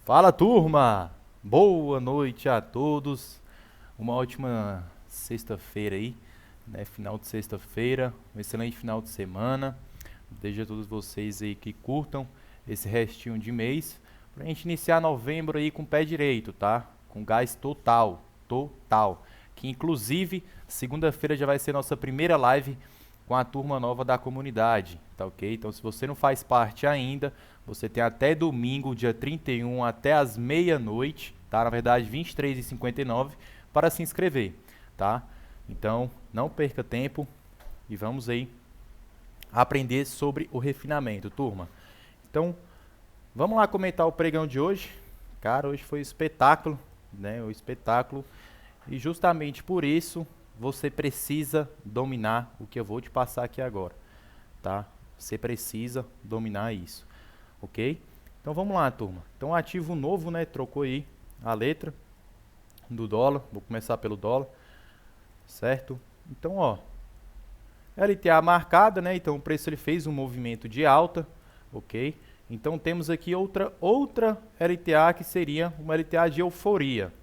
Fala, turma! Boa noite a todos. Uma ótima sexta-feira aí, né? Final de sexta-feira, um excelente final de semana. Desejo a todos vocês aí que curtam esse restinho de mês, pra gente iniciar novembro aí com o pé direito, tá? Com gás total, total. Que inclusive, segunda-feira já vai ser nossa primeira live com a turma nova da comunidade, tá ok? Então, se você não faz parte ainda, você tem até domingo, dia 31, até as meia-noite, tá? Na verdade, 23h59, para se inscrever, tá? Então, não perca tempo e vamos aí aprender sobre o refinamento, turma. Então, vamos lá comentar o pregão de hoje. Cara, hoje foi um espetáculo, né? O espetáculo. E justamente por isso, você precisa dominar o que eu vou te passar aqui agora, tá? Você precisa dominar isso, ok? Então vamos lá, turma. Então ativo novo, né? Trocou aí a letra do dólar. Vou começar pelo dólar, certo? Então, ó, LTA marcada, né? Então o preço ele fez um movimento de alta, ok? Então temos aqui outra LTA que seria uma LTA de euforia,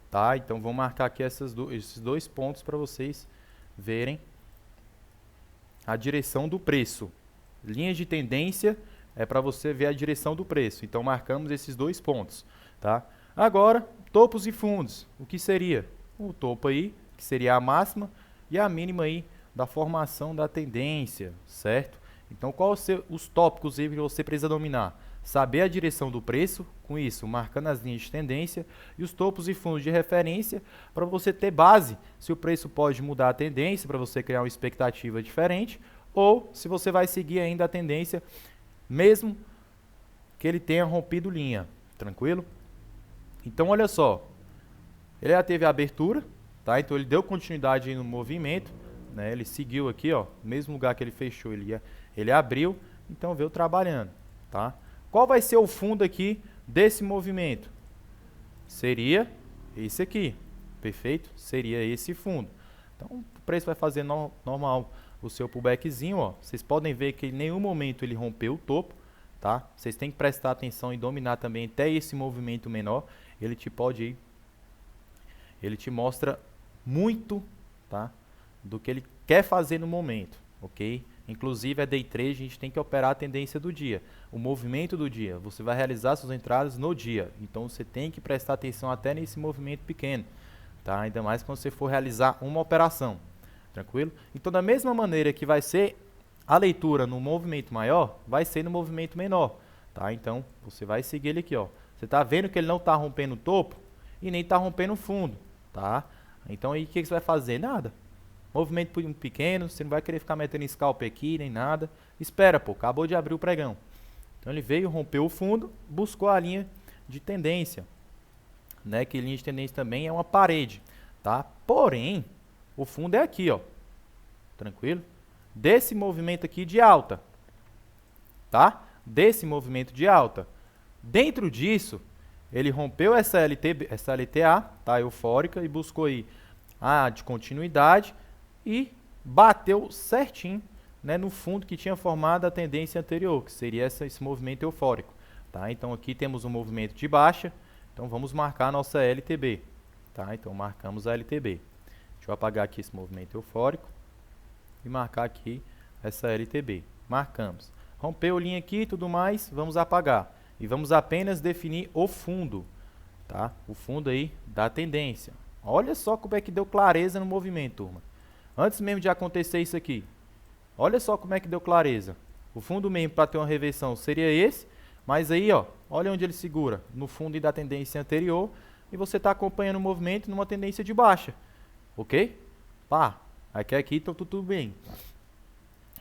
tá? Então vou marcar aqui esses dois pontos para vocês verem a direção do preço. Linhas de tendência é para você ver a direção do preço. Então marcamos esses dois pontos, tá? Agora, topos e fundos. O que seria? O topo aí, que seria a máxima, e a mínima aí da formação da tendência, certo? Então, quais os tópicos aí que você precisa dominar? Saber a direção do preço, com isso, marcando as linhas de tendência, e os topos e fundos de referência, para você ter base se o preço pode mudar a tendência, para você criar uma expectativa diferente, ou se você vai seguir ainda a tendência, mesmo que ele tenha rompido linha, tranquilo? Então, olha só, ele já teve a abertura, tá? Então, ele deu continuidade aí no movimento, né? Ele seguiu aqui, ó, no mesmo lugar que ele fechou, ele abriu, então veio trabalhando, tá? Qual vai ser o fundo aqui desse movimento? Seria esse aqui, perfeito? Seria esse fundo. Então, o preço vai fazer normal o seu pullbackzinho, ó. Vocês podem ver que em nenhum momento ele rompeu o topo, tá? Vocês têm que prestar atenção e dominar também até esse movimento menor. Ele te mostra muito, tá? Do que ele quer fazer no momento, ok? Inclusive, é day trade, a gente tem que operar a tendência do dia, o movimento do dia. Você vai realizar suas entradas no dia, então você tem que prestar atenção até nesse movimento pequeno, tá? Ainda mais quando você for realizar uma operação, tranquilo? Então, da mesma maneira que vai ser a leitura no movimento maior, vai ser no movimento menor, tá? Então, você vai seguir ele aqui, ó. Você está vendo que ele não está rompendo o topo e nem está rompendo o fundo, tá? Então, aí o que você vai fazer? Nada. Movimento pequeno, você não vai querer ficar metendo scalp aqui, nem nada. Espera, pô, acabou de abrir o pregão. Então ele veio, rompeu o fundo, buscou a linha de tendência, né? Que linha de tendência também é uma parede, tá? Porém, o fundo é aqui, ó. Tranquilo? Desse movimento aqui de alta, tá? Desse movimento de alta. Dentro disso, ele rompeu essa LTA, tá? Eufórica, e buscou aí a de continuidade e bateu certinho, né, no fundo que tinha formado a tendência anterior, que seria esse movimento eufórico, tá? Então aqui temos um movimento de baixa, então vamos marcar a nossa LTB, tá? Então marcamos a LTB. Deixa eu apagar aqui esse movimento eufórico e marcar aqui essa LTB. Marcamos. Rompeu linha aqui e tudo mais, vamos apagar. E vamos apenas definir o fundo, tá? O fundo aí da tendência. Olha só como é que deu clareza no movimento, turma. Antes mesmo de acontecer isso aqui, olha só como é que deu clareza. O fundo mesmo para ter uma reversão seria esse, mas aí, ó, olha onde ele segura, no fundo da tendência anterior, e você está acompanhando o movimento numa tendência de baixa, ok? Pá, aqui então tudo bem.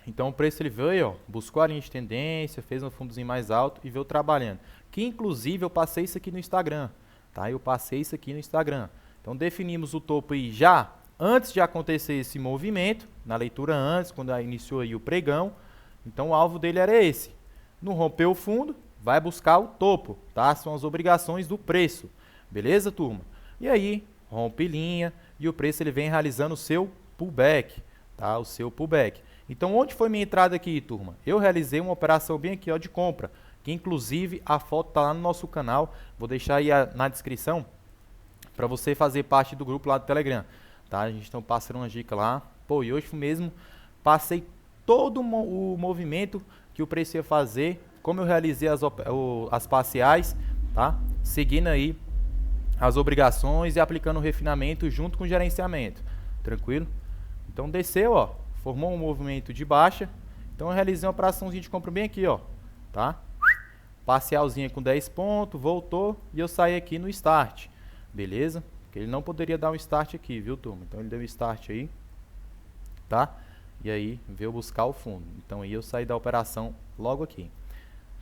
Então o preço ele veio, ó, buscou a linha de tendência, fez um fundozinho mais alto e veio trabalhando. Que inclusive eu passei isso aqui no Instagram, tá? Eu passei isso aqui no Instagram. Então definimos o topo aí já antes de acontecer esse movimento, na leitura antes, quando iniciou aí o pregão. Então o alvo dele era esse. Não rompeu o fundo, vai buscar o topo, tá? São as obrigações do preço. Beleza, turma? E aí, rompe linha e o preço ele vem realizando o seu pullback, tá? O seu pullback. Então onde foi minha entrada aqui, turma? Eu realizei uma operação bem aqui, ó, de compra, que inclusive a foto tá lá no nosso canal, vou deixar aí na descrição para você fazer parte do grupo lá do Telegram, tá? A gente está passando uma dica lá. Pô, e hoje mesmo passei todo o movimento que o preço ia fazer, como eu realizei as parciais, tá? Seguindo aí as obrigações e aplicando o refinamento junto com o gerenciamento, tranquilo? Então desceu, ó, formou um movimento de baixa, então eu realizei uma operaçãozinha de compra bem aqui, ó, tá? Parcialzinha com 10 pontos, voltou e eu saí aqui no start, beleza? Porque ele não poderia dar um start aqui, viu, turma? Então ele deu um start aí, tá? E aí veio buscar o fundo. Então aí eu saí da operação logo aqui.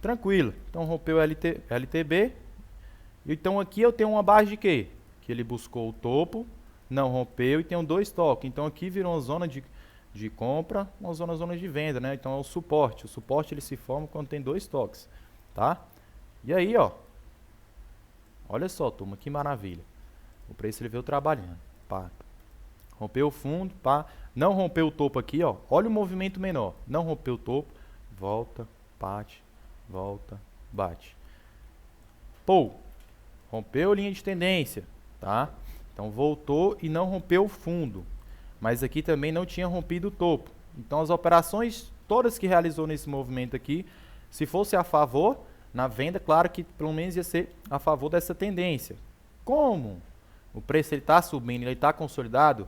Tranquilo. Então rompeu o LTB. Então aqui eu tenho uma base de quê? Que ele buscou o topo, não rompeu e tem 2 toques. Então aqui virou uma zona de compra, uma zona de venda, né? Então é o suporte. O suporte ele se forma quando tem 2 toques, tá? E aí, ó. Olha só, turma, que maravilha. O preço ele veio trabalhando, pá. Rompeu o fundo, pá. Não rompeu o topo aqui, ó. Olha o movimento menor. Não rompeu o topo, volta, bate, volta, bate. Pô, rompeu linha de tendência, tá? Então voltou e não rompeu o fundo. Mas aqui também não tinha rompido o topo. Então as operações todas que realizou nesse movimento aqui, se fosse a favor, na venda, claro que pelo menos ia ser a favor dessa tendência. Como o preço ele está subindo, ele está consolidado,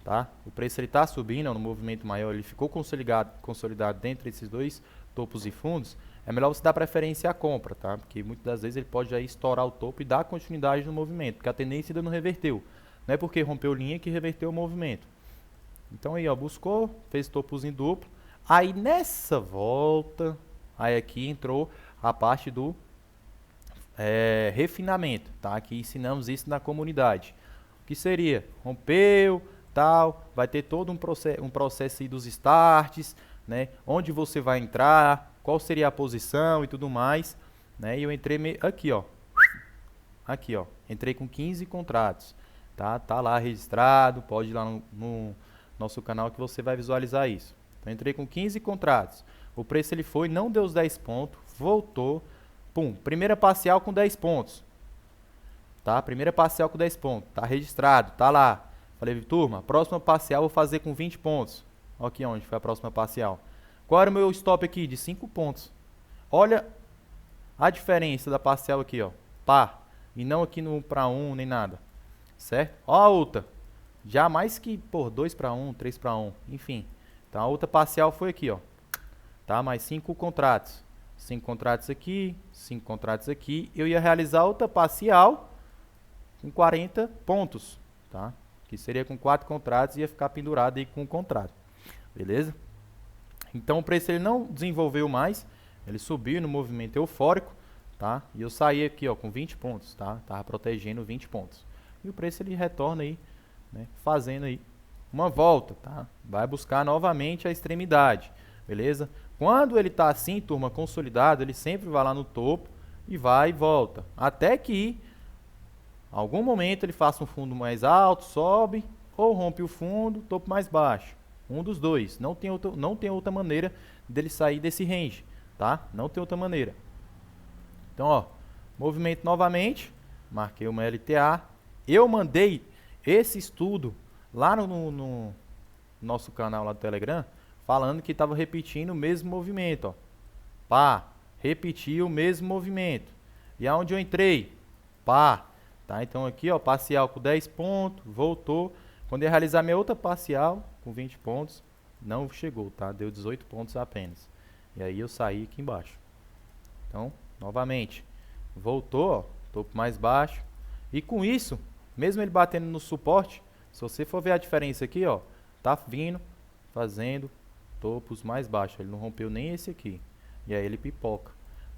tá? O preço ele está subindo no movimento maior, ele ficou consolidado dentro desses 2 topos e fundos. É melhor você dar preferência à compra, tá? Porque muitas das vezes ele pode aí estourar o topo e dar continuidade no movimento, porque a tendência ainda não reverteu. Não é porque rompeu linha que reverteu o movimento. Então aí, ó, buscou, fez topozinho duplo. Aí nessa volta, aí aqui entrou a parte do refinamento, tá? Aqui ensinamos isso na comunidade. O que seria? Rompeu, tal, vai ter todo um processo aí dos starts, né? Onde você vai entrar, qual seria a posição e tudo mais, né? E eu entrei aqui, ó. Aqui, ó. Entrei com 15 contratos, tá? Tá lá registrado, pode ir lá no nosso canal que você vai visualizar isso. Então entrei com 15 contratos. O preço ele foi, não deu os 10 pontos, voltou, pum, primeira parcial com 10 pontos. Tá? Primeira parcial com 10 pontos, tá registrado, tá lá. Falei, turma, próxima parcial eu vou fazer com 20 pontos. Olha aqui onde foi a próxima parcial. Qual era o meu stop aqui? De 5 pontos. Olha a diferença da parcial aqui, ó. Pá. E não aqui no para 1 nem nada. Certo? Ó a outra. Já mais que, por 2 para 1, 3 para 1, enfim. Então a outra parcial foi aqui, ó. Tá? Mais 5 contratos. 5 contratos aqui, 5 contratos aqui. Eu ia realizar outra parcial com 40 pontos, tá? Que seria com 4 contratos e ia ficar pendurado aí com um contrato. Beleza? Então o preço ele não desenvolveu mais, ele subiu no movimento eufórico, tá? E eu saí aqui, ó, com 20 pontos, tá? Tava protegendo 20 pontos. E o preço ele retorna aí, né, fazendo aí uma volta, tá? Vai buscar novamente a extremidade, beleza? Quando ele tá assim, turma, consolidado, ele sempre vai lá no topo e vai e volta, até que algum momento ele faça um fundo mais alto, sobe, ou rompe o fundo, topo mais baixo. Um dos dois. Não tem outra maneira dele sair desse range, tá? Não tem outra maneira. Então, ó, movimento novamente, marquei uma LTA. Eu mandei esse estudo lá no nosso canal lá do Telegram, falando que estava repetindo o mesmo movimento, ó. Pá, repetiu o mesmo movimento. E aonde eu entrei? Pá, tá? Então aqui, ó, parcial com 10 pontos, voltou. Quando eu realizar minha outra parcial com 20 pontos, não chegou, tá? Deu 18 pontos apenas. E aí eu saí aqui embaixo. Então, novamente, voltou, ó, topo mais baixo. E com isso, mesmo ele batendo no suporte, se você for ver a diferença aqui, ó, tá vindo, fazendo topos mais baixos. Ele não rompeu nem esse aqui. E aí ele pipoca,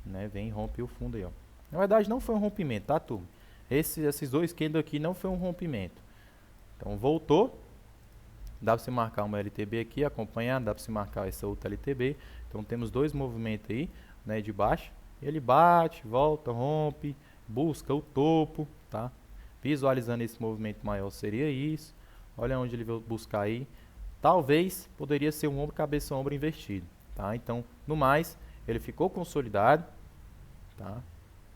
né? Vem e rompe o fundo aí, ó. Na verdade, não foi um rompimento, tá, turma? Esses 2 candles aqui não foi um rompimento. Então, voltou. Dá para você marcar uma LTB aqui, acompanhar. Dá para você marcar essa outra LTB. Então, temos 2 movimentos aí, né, de baixo. Ele bate, volta, rompe, busca o topo, tá? Visualizando esse movimento maior seria isso. Olha onde ele veio buscar aí. Talvez poderia ser um ombro, cabeça, ombro invertido, tá? Então, no mais, ele ficou consolidado, tá?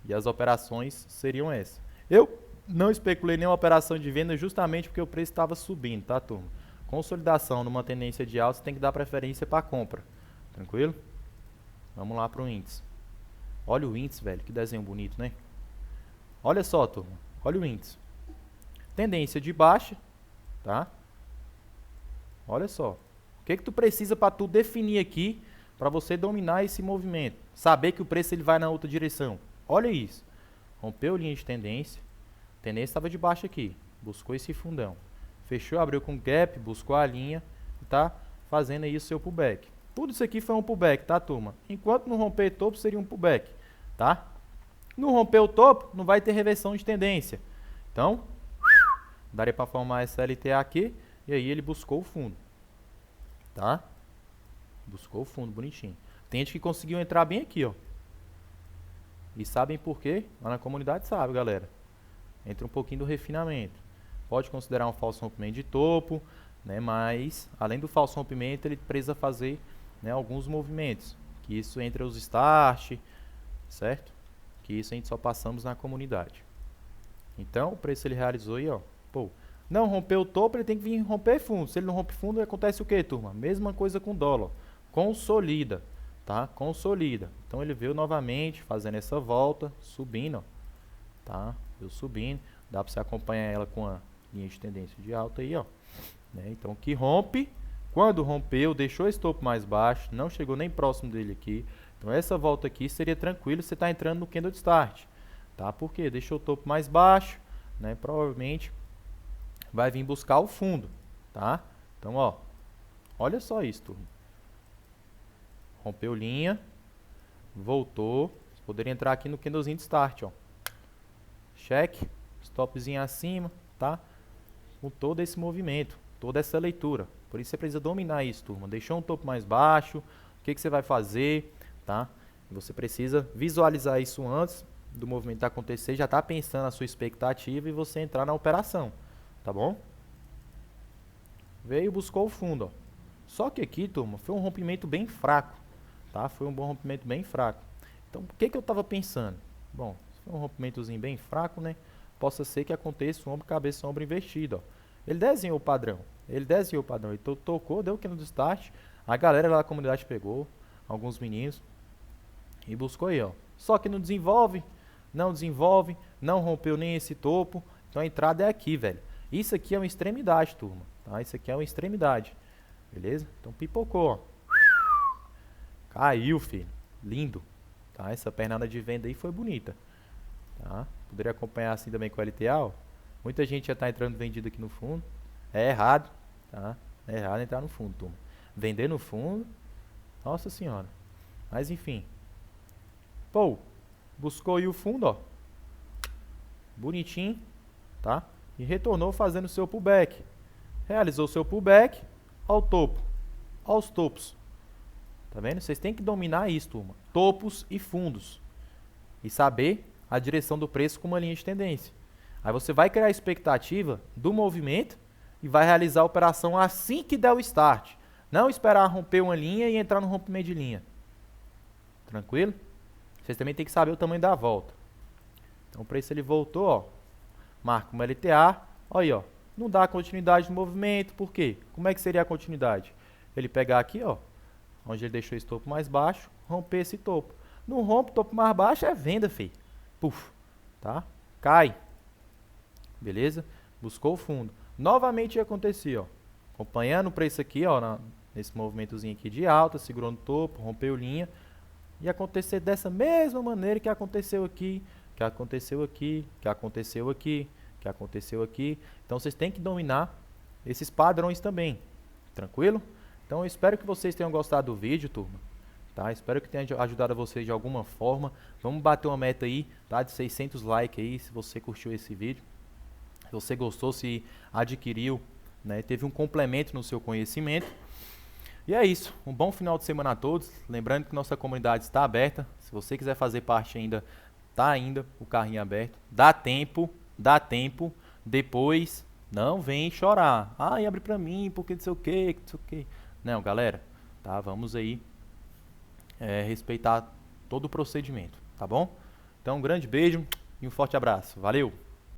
E as operações seriam essas. Eu não especulei nenhuma operação de venda justamente porque o preço estava subindo, tá, turma? Consolidação numa tendência de alta, você tem que dar preferência para compra. Tranquilo? Vamos lá para o índice. Olha o índice, velho. Que desenho bonito, né? Olha só, turma. Olha o índice. Tendência de baixa, tá? Olha só. O que tu precisa para tu definir aqui, para você dominar esse movimento? Saber que o preço ele vai na outra direção. Olha isso. Rompeu linha de tendência. A tendência estava de baixa aqui. Buscou esse fundão. Fechou, abriu com gap, buscou a linha e tá fazendo aí o seu pullback. Tudo isso aqui foi um pullback, tá, turma? Enquanto não romper topo, seria um pullback, tá? Não romper o topo, não vai ter reversão de tendência. Então, daria para formar essa LTA aqui e aí ele buscou o fundo, tá? Buscou o fundo, bonitinho. Tem gente que conseguiu entrar bem aqui, ó. E sabem por quê? Lá na comunidade sabe, galera. Entra um pouquinho do refinamento. Pode considerar um falso rompimento de topo, né? Mas, além do falso rompimento, ele precisa fazer, né, alguns movimentos. Que isso entre os start, certo? Que isso a gente só passamos na comunidade. Então, o preço ele realizou aí, ó. Pô, não rompeu o topo, ele tem que vir romper fundo. Se ele não rompe fundo, acontece o que, turma? Mesma coisa com o dólar. Consolida, tá? Consolida. Então, ele veio novamente fazendo essa volta, subindo, ó. Tá? Veio subindo. Dá para você acompanhar ela com a linha de tendência de alta aí, ó. Né? Então, que rompe. Quando rompeu, deixou esse topo mais baixo, não chegou nem próximo dele aqui. Então, essa volta aqui seria tranquilo, você está entrando no candle de start. Tá? Por quê? Deixou o topo mais baixo, né? Provavelmente vai vir buscar o fundo, tá? Então, ó, olha só isso, turma. Rompeu linha, voltou. Você poderia entrar aqui no candlezinho de start, ó. Cheque, stopzinho acima, tá? Com todo esse movimento, toda essa leitura. Por isso você precisa dominar isso, turma. Deixou um topo mais baixo, o que que você vai fazer, tá? Você precisa visualizar isso antes do movimento acontecer, já tá pensando a sua expectativa e você entrar na operação, tá bom? Veio, buscou o fundo, ó. Só que aqui, turma, foi um rompimento bem fraco, tá? Foi um bom rompimento bem fraco. Então, o que que eu tava pensando? Bom, se foi um rompimentozinho bem fraco, né? Possa ser que aconteça um ombro, cabeça, ombro invertido, ó. Ele desenhou o padrão, ele tocou, deu o candle do start, a galera lá da comunidade pegou, alguns meninos, e buscou aí, ó. Só que não desenvolve, não rompeu nem esse topo. Então a entrada é aqui, velho. Isso aqui é uma extremidade, turma. Tá? Isso aqui é uma extremidade. Beleza? Então pipocou, ó. Caiu, filho. Lindo. Tá? Essa pernada de venda aí foi bonita. Tá? Poderia acompanhar assim também com o LTA, ó. Muita gente já tá entrando vendido aqui no fundo. É errado, tá? É errado entrar no fundo, turma. Vender no fundo. Nossa senhora. Mas enfim. Pô, buscou aí o fundo, ó. Bonitinho, tá? E retornou fazendo o seu pullback. Realizou o seu pullback ao topo, aos topos. Tá vendo? Vocês têm que dominar isso, turma. Topos e fundos. E saber a direção do preço com uma linha de tendência. Aí você vai criar a expectativa do movimento e vai realizar a operação assim que der o start. Não esperar romper uma linha e entrar no rompimento de linha. Tranquilo? Vocês também têm que saber o tamanho da volta. Então o preço ele voltou, ó. Marca uma LTA. Olha aí, ó. Não dá continuidade no movimento. Por quê? Como é que seria a continuidade? Ele pegar aqui, ó. Onde ele deixou esse topo mais baixo. Romper esse topo. Não rompe o topo mais baixo, é venda, filho. Puf. Tá? Cai. Beleza? Buscou o fundo. Novamente ia acontecer, ó. Acompanhando o preço aqui, ó. Nesse movimentozinho aqui de alta. Segurou no topo. Rompeu linha. E acontecer dessa mesma maneira que aconteceu aqui, que aconteceu aqui, que aconteceu aqui, que aconteceu aqui. Então vocês têm que dominar esses padrões também, tranquilo? Então eu espero que vocês tenham gostado do vídeo, turma, tá? Espero que tenha ajudado vocês de alguma forma. Vamos bater uma meta aí, tá? De 600 likes aí, se você curtiu esse vídeo. Se você gostou, se adquiriu, né? Teve um complemento no seu conhecimento. E é isso, um bom final de semana a todos, lembrando que nossa comunidade está aberta, se você quiser fazer parte ainda, tá ainda o carrinho aberto, dá tempo, depois não vem chorar, ai abre pra mim, porque não sei o que, não galera, tá, vamos aí respeitar todo o procedimento, tá bom? Então, um grande beijo e um forte abraço. Valeu!